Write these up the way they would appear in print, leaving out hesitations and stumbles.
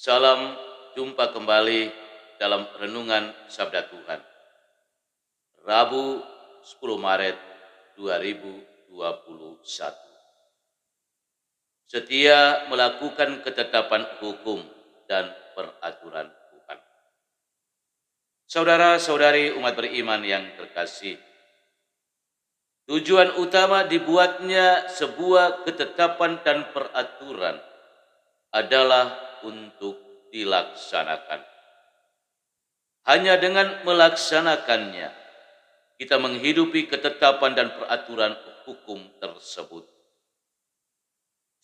Salam jumpa kembali dalam renungan Sabda Tuhan. Rabu 10 Maret 2021. Setia melakukan ketetapan hukum dan peraturan Tuhan. Saudara-saudari umat beriman yang terkasih, tujuan utama dibuatnya sebuah ketetapan dan peraturan adalah untuk dilaksanakan. Hanya dengan melaksanakannya, kita menghidupi ketetapan dan peraturan hukum tersebut.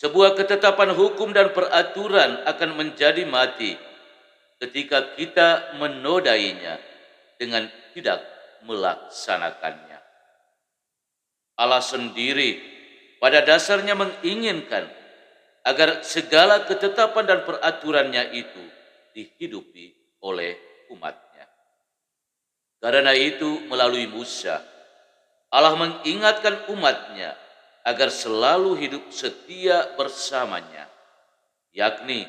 Sebuah ketetapan hukum dan peraturan akan menjadi mati ketika kita menodainya dengan tidak melaksanakannya. Allah sendiri pada dasarnya menginginkan agar segala ketetapan dan peraturannya itu dihidupi oleh umatnya. Karena itu melalui Musa, Allah mengingatkan umatnya agar selalu hidup setia bersamanya, yakni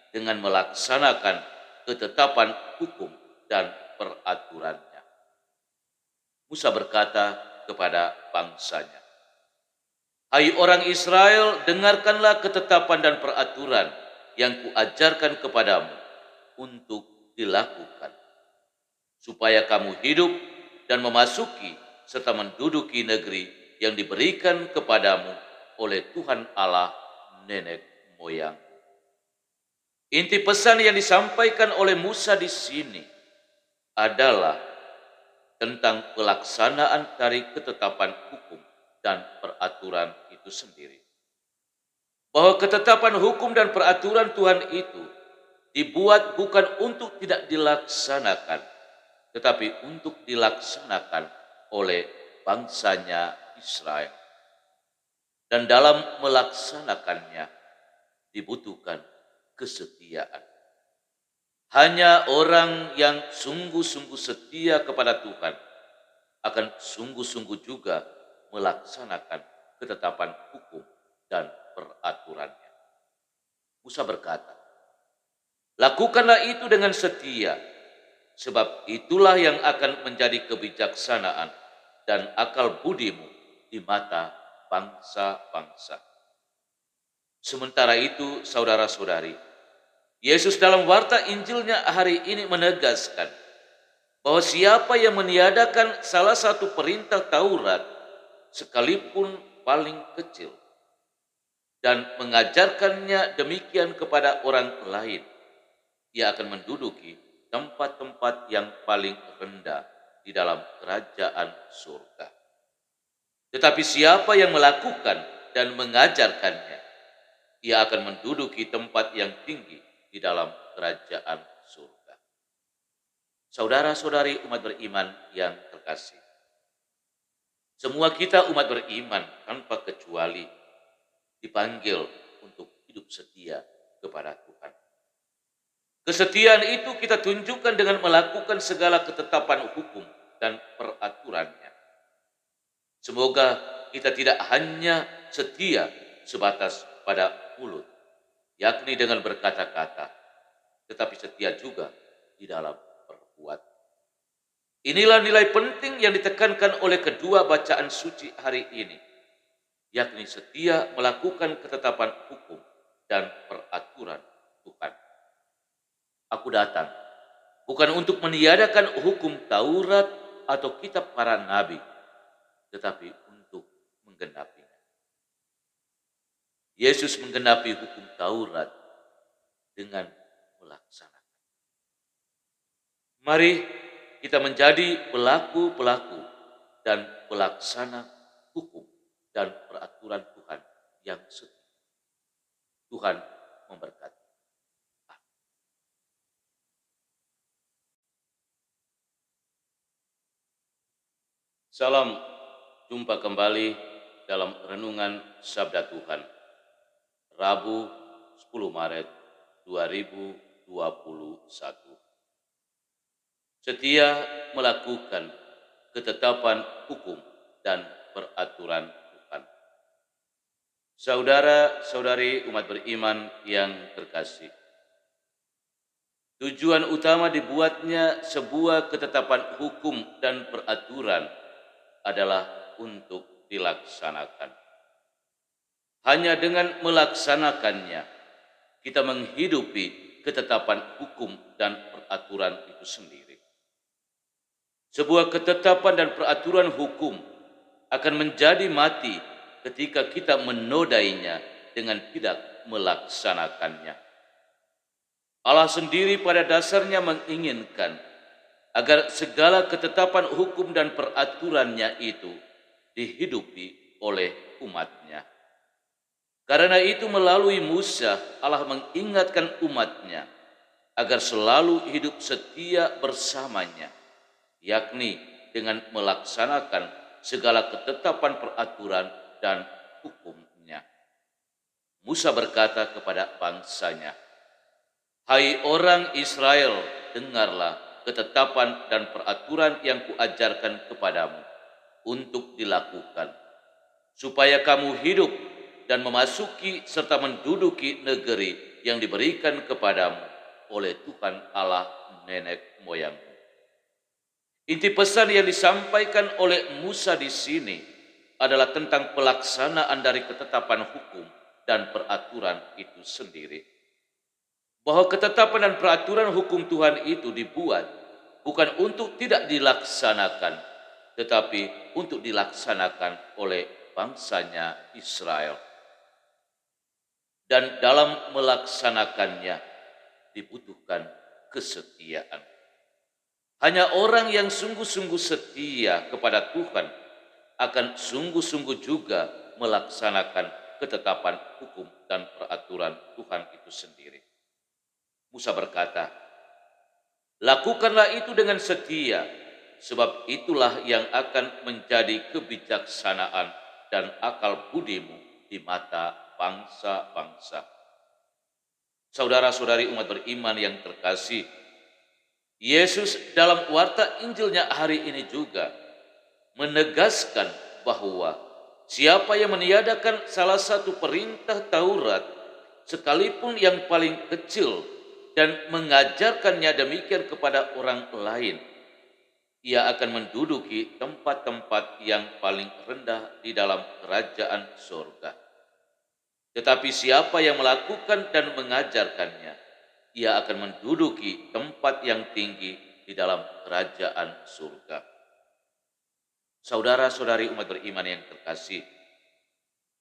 dengan melaksanakan ketetapan hukum dan peraturannya. Musa berkata kepada bangsanya, "Hai orang Israel, dengarkanlah ketetapan dan peraturan yang kuajarkan kepadamu untuk dilakukan, supaya kamu hidup dan memasuki serta menduduki negeri yang diberikan kepadamu oleh Tuhan Allah nenek moyang." Inti pesan yang disampaikan oleh Musa di sini adalah tentang pelaksanaan dari ketetapan hukum dan peraturan itu sendiri. Bahwa ketetapan hukum dan peraturan Tuhan itu dibuat bukan untuk tidak dilaksanakan, tetapi untuk dilaksanakan oleh bangsanya Israel. Dan dalam melaksanakannya dibutuhkan kesetiaan. Hanya orang yang sungguh-sungguh setia kepada Tuhan akan sungguh-sungguh juga melaksanakan ketetapan hukum dan peraturannya. Musa berkata, "Lakukanlah itu dengan setia, sebab itulah yang akan menjadi kebijaksanaan dan akal budimu di mata bangsa-bangsa." Sementara itu, saudara-saudari, Yesus dalam warta Injilnya hari ini menegaskan bahwa siapa yang meniadakan salah satu perintah Taurat, sekalipun paling kecil, dan mengajarkannya demikian kepada orang lain, ia akan menduduki tempat-tempat yang paling rendah di dalam kerajaan surga. Tetapi siapa yang melakukan dan mengajarkannya, ia akan menduduki tempat yang tinggi di dalam kerajaan surga. Saudara-saudari umat beriman yang terkasih, semua kita umat beriman tanpa kecuali dipanggil untuk hidup setia kepada Tuhan. Kesetiaan itu kita tunjukkan dengan melakukan segala ketetapan hukum dan peraturannya. Semoga kita tidak hanya setia sebatas pada mulut, yakni dengan berkata-kata, tetapi setia juga di dalam perbuatan. Inilah nilai penting yang ditekankan oleh kedua bacaan suci hari ini, yakni setia melakukan ketetapan hukum dan peraturan Tuhan. Aku datang bukan untuk meniadakan hukum Taurat atau kitab para nabi, tetapi untuk menggenapinya. Yesus menggenapi hukum Taurat dengan melaksanakan. Mari kita menjadi pelaku-pelaku dan pelaksana hukum dan peraturan Tuhan yang setia. Tuhan memberkati. Salam jumpa kembali dalam renungan Sabda Tuhan. Rabu 10 Maret 2021. Setia melakukan ketetapan hukum dan peraturan Tuhan. Saudara-saudari umat beriman yang terkasih, Tujuan utama dibuatnya sebuah ketetapan hukum dan peraturan adalah untuk dilaksanakan. Hanya dengan melaksanakannya, kita menghidupi ketetapan hukum dan peraturan itu sendiri. Sebuah ketetapan dan peraturan hukum akan menjadi mati ketika kita menodainya dengan tidak melaksanakannya. Allah sendiri pada dasarnya menginginkan agar segala ketetapan hukum dan peraturannya itu dihidupi oleh umatnya. Karena itu melalui Musa Allah mengingatkan umatnya agar selalu hidup setia bersamanya, yakni dengan melaksanakan segala ketetapan peraturan dan hukumnya. Musa berkata kepada bangsanya, "Hai orang Israel, dengarlah ketetapan dan peraturan yang kuajarkan kepadamu untuk dilakukan, supaya kamu hidup dan memasuki serta menduduki negeri yang diberikan kepadamu oleh Tuhan Allah nenek moyangmu." Inti pesan yang disampaikan oleh Musa di sini adalah tentang pelaksanaan dari ketetapan hukum dan peraturan itu sendiri. Bahwa ketetapan dan peraturan hukum Tuhan itu dibuat bukan untuk tidak dilaksanakan, tetapi untuk dilaksanakan oleh bangsanya Israel. Dan dalam melaksanakannya dibutuhkan kesetiaan. Hanya orang yang sungguh-sungguh setia kepada Tuhan akan sungguh-sungguh juga melaksanakan ketetapan hukum dan peraturan Tuhan itu sendiri. Musa berkata, "Lakukanlah itu dengan setia, sebab itulah yang akan menjadi kebijaksanaan dan akal budimu di mata bangsa-bangsa." Saudara-saudari umat beriman yang terkasih, Yesus dalam warta Injilnya hari ini juga menegaskan bahwa siapa yang meniadakan salah satu perintah Taurat, sekalipun yang paling kecil, dan mengajarkannya demikian kepada orang lain, ia akan menduduki tempat-tempat yang paling rendah di dalam kerajaan surga. Tetapi siapa yang melakukan dan mengajarkannya, ia akan menduduki tempat yang tinggi di dalam kerajaan surga. Saudara-saudari umat beriman yang terkasih,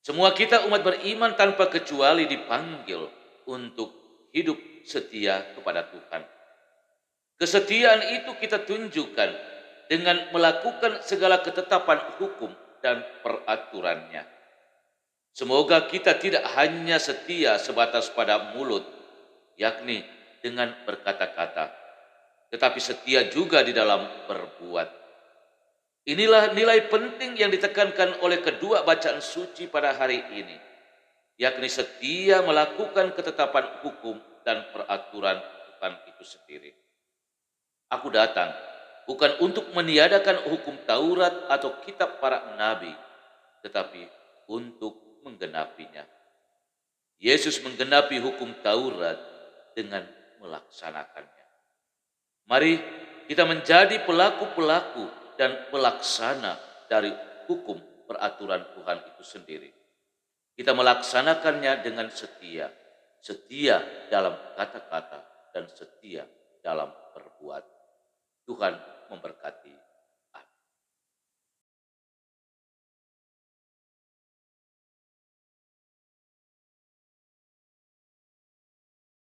semua kita umat beriman tanpa kecuali dipanggil untuk hidup setia kepada Tuhan. Kesetiaan itu kita tunjukkan dengan melakukan segala ketetapan hukum dan peraturannya. Semoga kita tidak hanya setia sebatas pada mulut, yakni dengan berkata-kata, tetapi setia juga di dalam berbuat. Inilah nilai penting yang ditekankan oleh kedua bacaan suci pada hari ini, yakni setia melakukan ketetapan hukum dan peraturan Tuhan itu sendiri. Aku datang bukan untuk meniadakan hukum Taurat atau kitab para nabi, tetapi untuk menggenapinya. Yesus menggenapi hukum Taurat dengan melaksanakannya. Mari kita menjadi pelaku-pelaku dan pelaksana dari hukum peraturan Tuhan itu sendiri. Kita melaksanakannya dengan setia, setia dalam kata-kata dan setia dalam berbuat. Tuhan memberkati